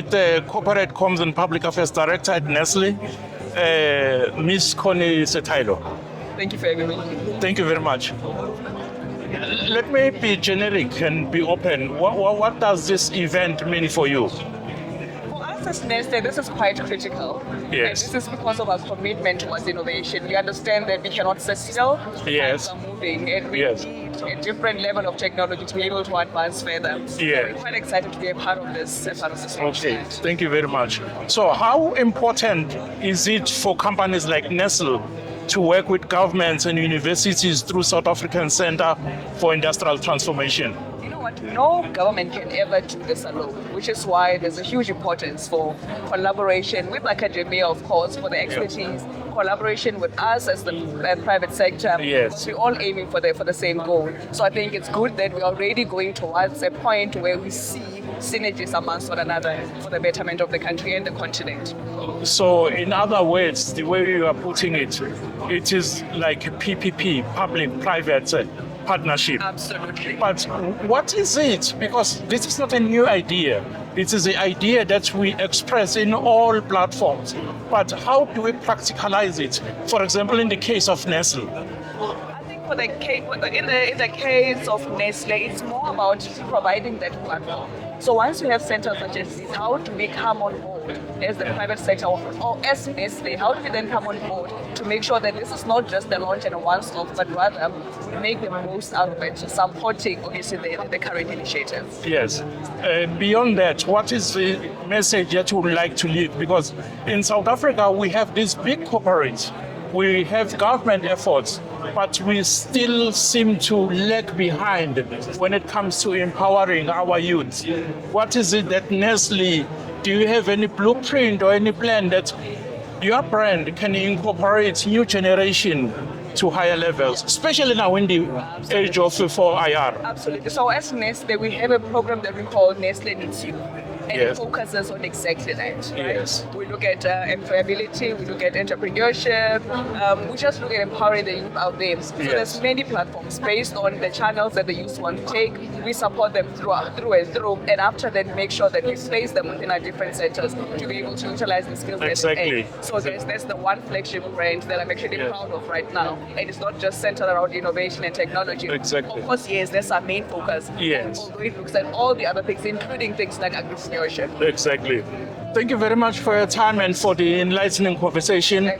with the Corporate Comms and Public Affairs Director at Nestle, Ms. Conny Sethaelo. Thank you for having me. Thank you very much. Let me be generic and be open. What does this event mean for you? For us as Nestle, this is quite critical. Yes. And this is because of our commitment towards innovation. We understand that we cannot sit still. Yes. Times are moving, and we Yes. need a different level of technology to be able to advance further. So Yes. we're quite excited to be a part of this. Okay, thank you very much. So how important is it for companies like Nestle to work with governments and universities through South African Center for Industrial Transformation? You know what? No government can ever do this alone, which is why there's a huge importance for collaboration with academia, of course, for the expertise, collaboration with us as the private sector. Yes. We're all aiming for the same goal. So I think it's good that we're already going towards a point where we see synergies amongst one another for the betterment of the country and the continent. So in other words, the way you are putting it, it is like a PPP, public-private partnership. Absolutely. But what is it? Because this is not a new idea. It is the idea that we express in all platforms. But how do we practicalize it? For example, in the case of Nestle. I think for the case, in the case of Nestle, it's more about providing that platform. So once we have centers such as this, how do we come on board as the private sector or as Nestle? How do we then come on board to make sure that this is not just a launch and a one-off, but rather we make the most out of it, supporting obviously the current initiatives? Yes. Beyond that, what is the message that you would like to leave? Because in South Africa, we have these big corporates. We have government efforts, but we still seem to lag behind when it comes to empowering our youth. What is it that Nestle, do you have any blueprint or any plan that your brand can incorporate new generation to higher levels, especially now in the age of 4IR? Absolutely. So as Nestle, we have a program that we call Nestlé Needs You. And Yes. it focuses on exactly that. Right? Yes. We look at employability, we look at entrepreneurship, we just look at empowering the youth out there. So Yes. there's many platforms based on the channels that the youth want to take. We support them through and through, and after that, make sure that we place them within our different centers to be able to utilize the skills Exactly. that they. So that's the one flagship brand that I'm actually Yes. proud of right now. And it's not just centered around innovation and technology. Exactly. Of course, yes, that's our main focus. Yes. Although it looks at all the other things, including things like agriculture. Exactly. Thank you very much for your time and for the enlightening conversation.